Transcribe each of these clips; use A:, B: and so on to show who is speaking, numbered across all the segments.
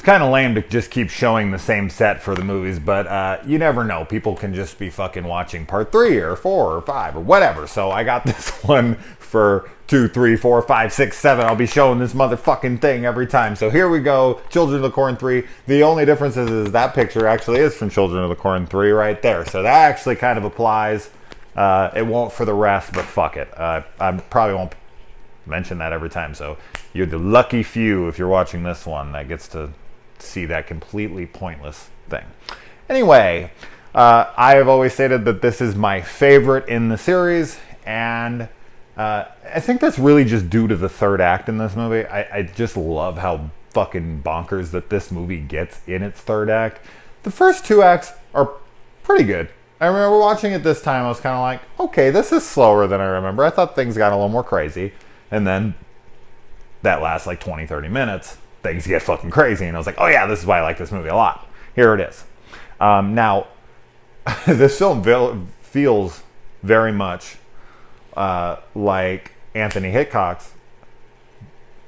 A: kind of lame to just keep showing the same set for the movies, but you never know. People can just be fucking watching part 3 or 4 or 5 or whatever. So I got this one for 2, 3, 4, 5, 6, 7. I'll be showing this motherfucking thing every time. So here we go. Children of the Corn 3. The only difference is that picture actually is from Children of the Corn 3 right there. So that actually kind of applies. It won't for the rest, but fuck it. I probably won't mention that every time. So you're the lucky few if you're watching this one that gets to see that completely pointless thing. Anyway, I have always stated that this is my favorite in the series, and I think that's really just due to the third act in this movie. I just love how fucking bonkers that this movie gets in its third act. The first 2 acts are pretty good. I remember watching it this time, I was kind of like, okay, this is slower than I remember. I thought things got a little more crazy. And then that last like 20, 30 minutes, things get fucking crazy. And I was like, oh yeah, this is why I like this movie a lot. Here it is. Now, this film feels very much like Anthony Hitchcock's.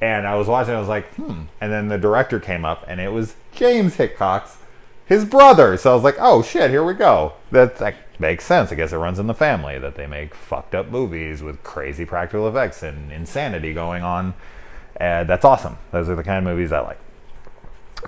A: And I was watching, I was like, And then the director came up, and it was James Hitchcock's, his brother. So I was like, oh shit, here we go. That makes sense. I guess it runs in the family that they make fucked up movies with crazy practical effects and insanity going on. That's awesome. Those are the kind of movies I like.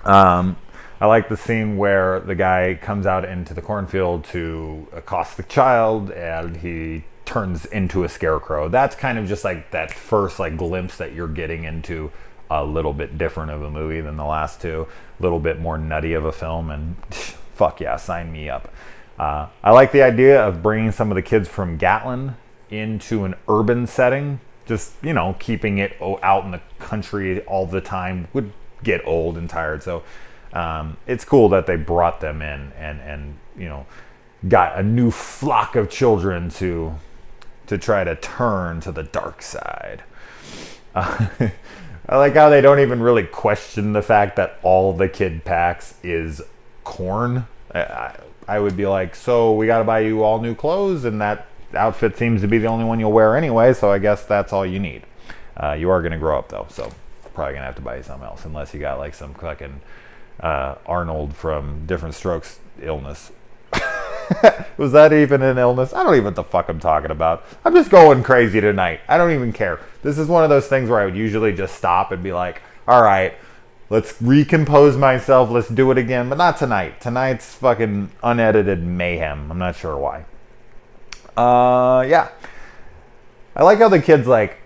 A: I like the scene where the guy comes out into the cornfield to accost the child, and he turns into a scarecrow. That's kind of just like that first like glimpse that you're getting into a little bit different of a movie than the last two. A little bit more nutty of a film, and fuck yeah, sign me up. I like the idea of bringing some of the kids from Gatlin into an urban setting. Just, you know, keeping it out in the country all the time would get old and tired. So it's cool that they brought them in and you know, got a new flock of children to try to turn to the dark side. I like how they don't even really question the fact that all the kid packs is corn. I would be like, so we got to buy you all new clothes, and that outfit seems to be the only one you'll wear anyway, so I guess that's all you need. You are going to grow up, though, so probably going to have to buy you something else, unless you got like some fucking Arnold from Different Strokes illness. Was that even an illness? I don't even know what the fuck I'm talking about. I'm just going crazy tonight. I don't even care. This is one of those things where I would usually just stop and be like, all right, let's recompose myself. Let's do it again. But not tonight. Tonight's fucking unedited mayhem. I'm not sure why. Yeah. I like how the kid's like,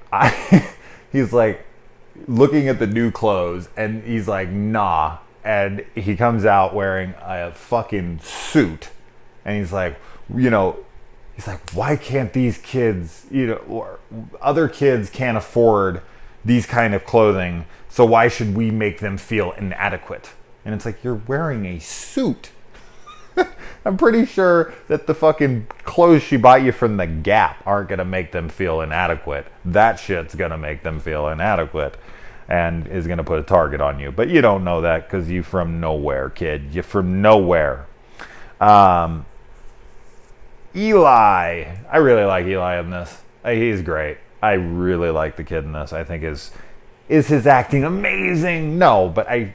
A: he's like looking at the new clothes, and he's like, nah. And he comes out wearing a fucking suit. And he's like, you know, he's like, why can't these kids, you know, or other kids can't afford these kind of clothing, so why should we make them feel inadequate? And it's like, you're wearing a suit. I'm pretty sure that the fucking clothes she bought you from the Gap aren't going to make them feel inadequate. That shit's going to make them feel inadequate and is going to put a target on you. But you don't know that because you from nowhere, kid. You're from nowhere. Eli. I really like Eli in this. He's great. I really like the kid in this. I think is his acting amazing? No, but I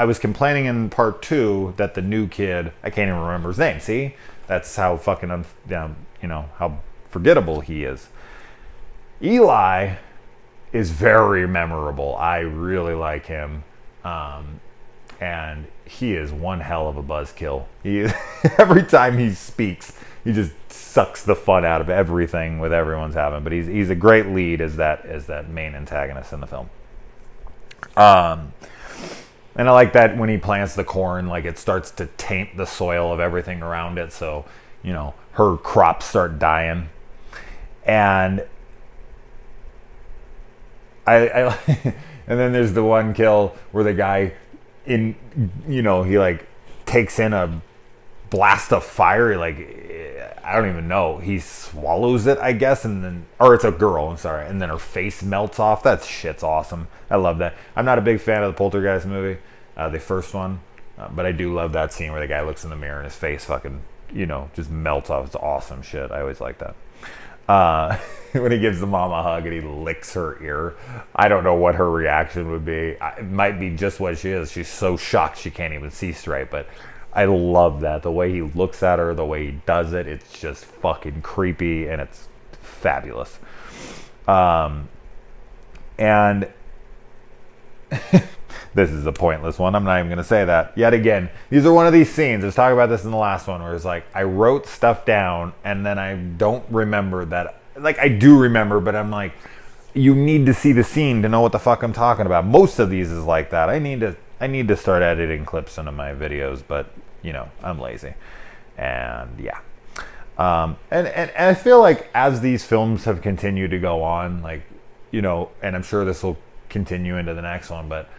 A: was complaining in part 2 that the new kid, I can't even remember his name. See? That's how fucking, you know, how forgettable he is. Eli is very memorable. I really like him. And he is one hell of a buzzkill. He is, every time he speaks, he just sucks the fun out of everything with everyone's having. But he's a great lead as that main antagonist in the film. And I like that when he plants the corn, like it starts to taint the soil of everything around it. So, you know, her crops start dying. And I and then there's the one kill where the guy he like takes in a blast of fire, like I don't even know, he swallows it, I guess, and then, or it's a girl, I'm sorry, and then her face melts off. That shit's awesome. I love that. I'm not a big fan of the Poltergeist movie, the first one, but I do love that scene where the guy looks in the mirror and his face fucking, you know, just melts off. It's awesome shit. I always like that. when he gives the mom a hug and he licks her ear. I don't know what her reaction would be. It might be just what she is. She's so shocked she can't even see straight. But I love that. The way he looks at her, the way he does it, it's just fucking creepy and it's fabulous. And this is a pointless one. I'm not even going to say that. Yet again, these are one of these scenes. I was talking about this in the last one where it's like I wrote stuff down and then I don't remember that. Like I do remember, but I'm like, you need to see the scene to know what the fuck I'm talking about. Most of these is like that. I need to start editing clips into my videos, but you know, I'm lazy. And yeah. And I feel like as these films have continued to go on, like, you know, and I'm sure this will continue into the next one, but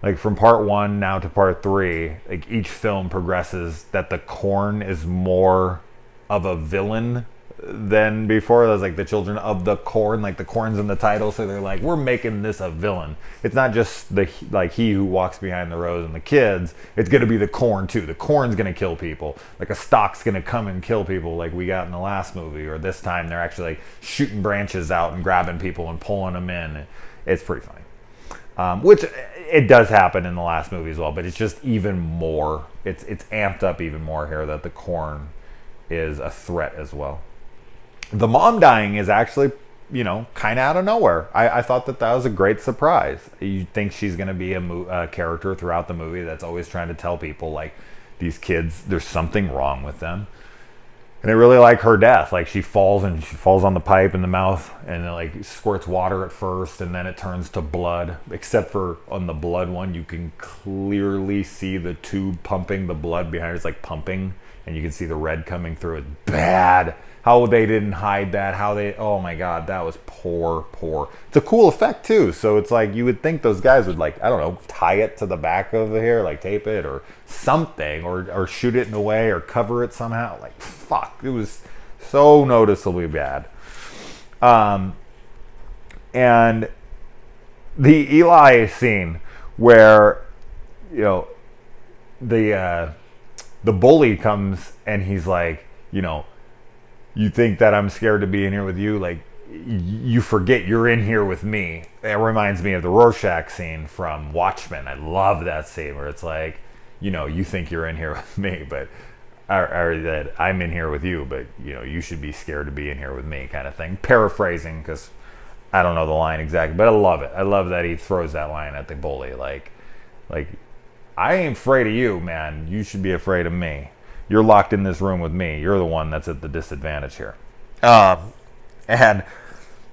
A: like from part 1 now to part 3, like each film progresses that the Corn is more of a villain than before. There's like the children of the Corn, like the Corn's in the title, so they're like, we're making this a villain. It's not just the like he who walks behind the rose and the kids. It's gonna be the Corn too. The Corn's gonna kill people. Like a stock's gonna come and kill people, like we got in the last movie. Or this time they're actually like shooting branches out and grabbing people and pulling them in. It's pretty funny. Which it does happen in the last movie as well, but it's just even more. It's amped up even more here that the Corn is a threat as well. The mom dying is actually, you know, kind of out of nowhere. I thought that was a great surprise. You think she's going to be a character throughout the movie that's always trying to tell people, like, these kids, there's something wrong with them. And I really like her death. Like, she falls on the pipe in the mouth and it, like, squirts water at first and then it turns to blood. Except for on the blood one, you can clearly see the tube pumping the blood behind her. It's like pumping and you can see the red coming through. It's bad. How they didn't hide that, oh my god, that was poor. It's a cool effect too, so it's like you would think those guys would, like, I don't know, tie it to the back of the hair, like tape it or something, or shoot it in a way or cover it somehow. Like, fuck, it was so noticeably bad. And the Eli scene where, you know, the bully comes and he's like, you know, you think that I'm scared to be in here with you? Like, you forget you're in here with me. It reminds me of the Rorschach scene from Watchmen. I love that scene where it's like, you know, you think you're in here with me, but or that I'm in here with you, but, you know, you should be scared to be in here with me, kind of thing. Paraphrasing, because I don't know the line exactly, but I love it. I love that he throws that line at the bully. Like, I ain't afraid of you, man. You should be afraid of me. You're locked in this room with me. You're the one that's at the disadvantage here. And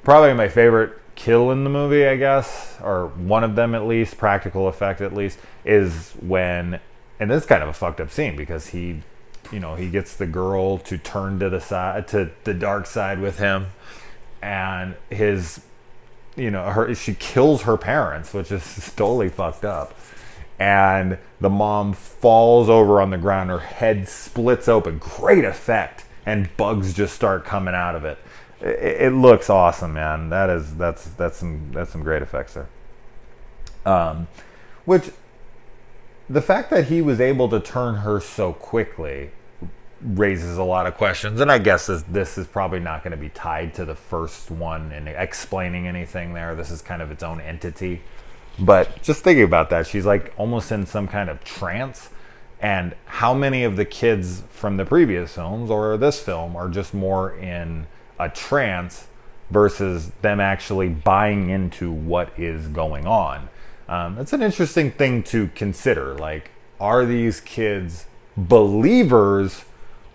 A: probably my favorite kill in the movie, I guess, or one of them at least, practical effect at least, is when, and this is kind of a fucked up scene because he, you know, he gets the girl to turn to the side, to the dark side with him, and his, you know, she kills her parents, which is totally fucked up. And the mom falls over on the ground. Her head splits open. Great effect. And bugs just start coming out of it. It looks awesome, man. That's some great effects there. Which, the fact that he was able to turn her so quickly raises a lot of questions. And I guess this is probably not going to be tied to the first one and explaining anything there. This is kind of its own entity. But just thinking about that, she's like almost in some kind of trance. And how many of the kids from the previous films or this film are just more in a trance versus them actually buying into what is going on? That's an interesting thing to consider. Like, are these kids believers,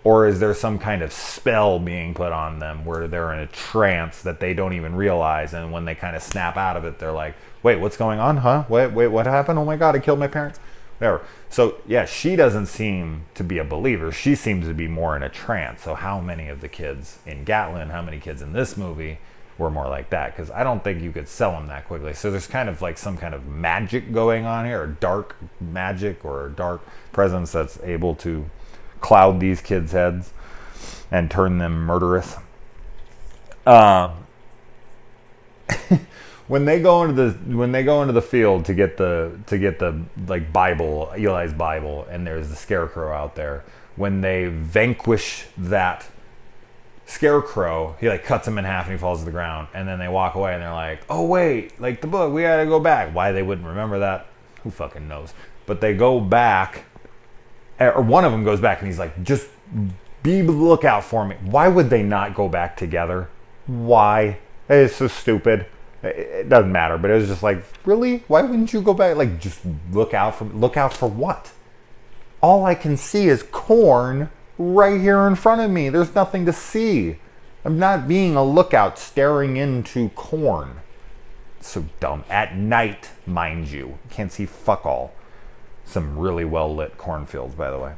A: or is there some kind of spell being put on them where they're in a trance that they don't even realize, and when they kind of snap out of it, they're like, wait, what's going on? Huh? Wait, what happened? Oh my god, I killed my parents. Whatever. So yeah, she doesn't seem to be a believer. She seems to be more in a trance. So how many of the kids in Gatlin, how many kids in this movie were more like that? Because I don't think you could sell them that quickly. So there's kind of like some kind of magic going on here, or dark magic, or a dark presence that's able to cloud these kids' heads and turn them murderous. When they go into the field to get the like Bible, Eli's Bible, and there's the scarecrow out there, when they vanquish that Scarecrow, he like cuts him in half and he falls to the ground. And then they walk away and they're like, oh wait, like the book, we gotta go back. Why they wouldn't remember that, who fucking knows. But they go back, or one of them goes back and he's like, just be lookout for me. Why would they not go back together? Why? It's so stupid. It doesn't matter, but it was just like, really? Why wouldn't you go back? Like, just look out for what? All I can see is corn right here in front of me. There's nothing to see. I'm not being a lookout staring into corn. So dumb. At night, mind you. You can't see fuck all. Some really well lit cornfields, by the way.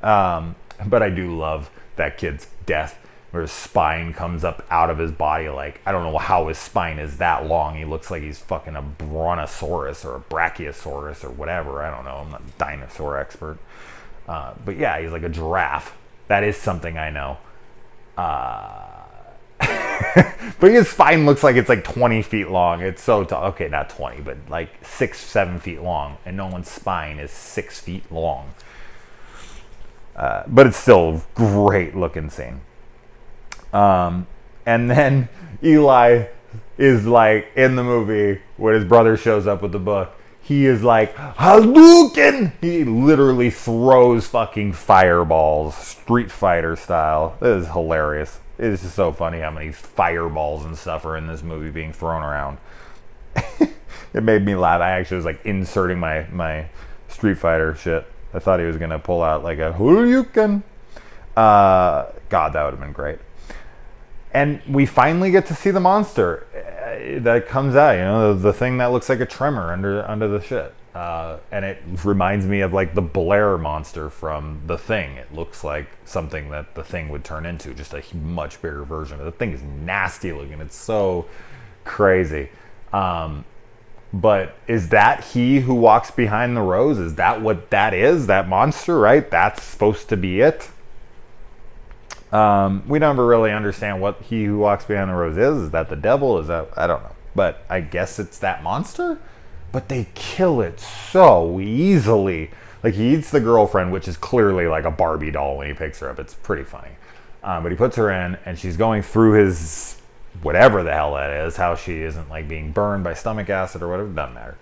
A: But I do love that kid's death, where his spine comes up out of his body. Like, I don't know how his spine is that long. He looks like he's fucking a brontosaurus or a brachiosaurus or whatever. I don't know. I'm not a dinosaur expert. But yeah, he's like a giraffe. That is something I know. But his spine looks like it's like 20 feet long. It's so tall. Okay, not 20, but like 6, 7 feet long. And no one's spine is 6 feet long. But it's still a great looking scene. And then Eli is like, in the movie, when his brother shows up with the book, he is like, Hadouken! He literally throws fucking fireballs, Street Fighter style. This is hilarious. It is just so funny how many fireballs and stuff are in this movie being thrown around. It made me laugh. I actually was like inserting my Street Fighter shit. I thought he was going to pull out like a Hadouken. God, that would have been great. And we finally get to see the monster that comes out, you know, the thing that looks like a tremor under the shit. And it reminds me of like the Blair monster from The Thing. It looks like something that The Thing would turn into, just a much bigger version. The thing is nasty looking. It's so crazy. But is that he who walks behind the rose? Is that what that is? That monster, right? That's supposed to be it? We never really understand what he who walks behind the rose is. Is that the devil? Is that, I don't know. But I guess it's that monster? But they kill it so easily. Like, he eats the girlfriend, which is clearly like a Barbie doll when he picks her up. It's pretty funny. But he puts her in, and she's going through his whatever the hell that is, how she isn't like being burned by stomach acid or whatever, doesn't matter.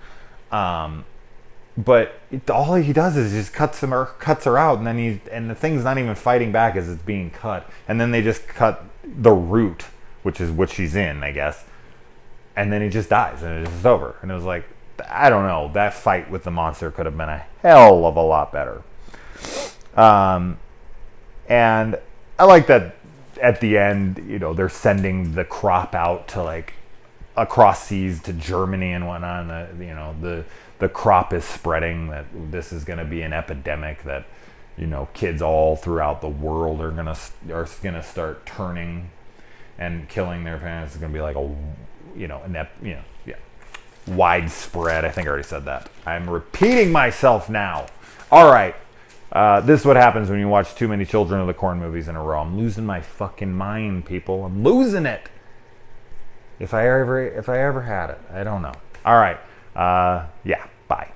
A: But all he does is just cuts her out, and then the thing's not even fighting back as it's being cut, and then they just cut the root, which is what she's in, I guess, and then he just dies, and it's just over. And it was like, I don't know, that fight with the monster could have been a hell of a lot better. And I like that at the end, you know, they're sending the crop out to like across seas to Germany and whatnot. And you know, the crop is spreading, that this is going to be an epidemic, that, you know, kids all throughout the world are gonna start turning and killing their parents. It's going to be like widespread. I think I already said that. I'm repeating myself now. All right. This is what happens when you watch too many Children of the Corn movies in a row. I'm losing my fucking mind, people. I'm losing it. If I ever had it, I don't know. All right. Yeah. Bye.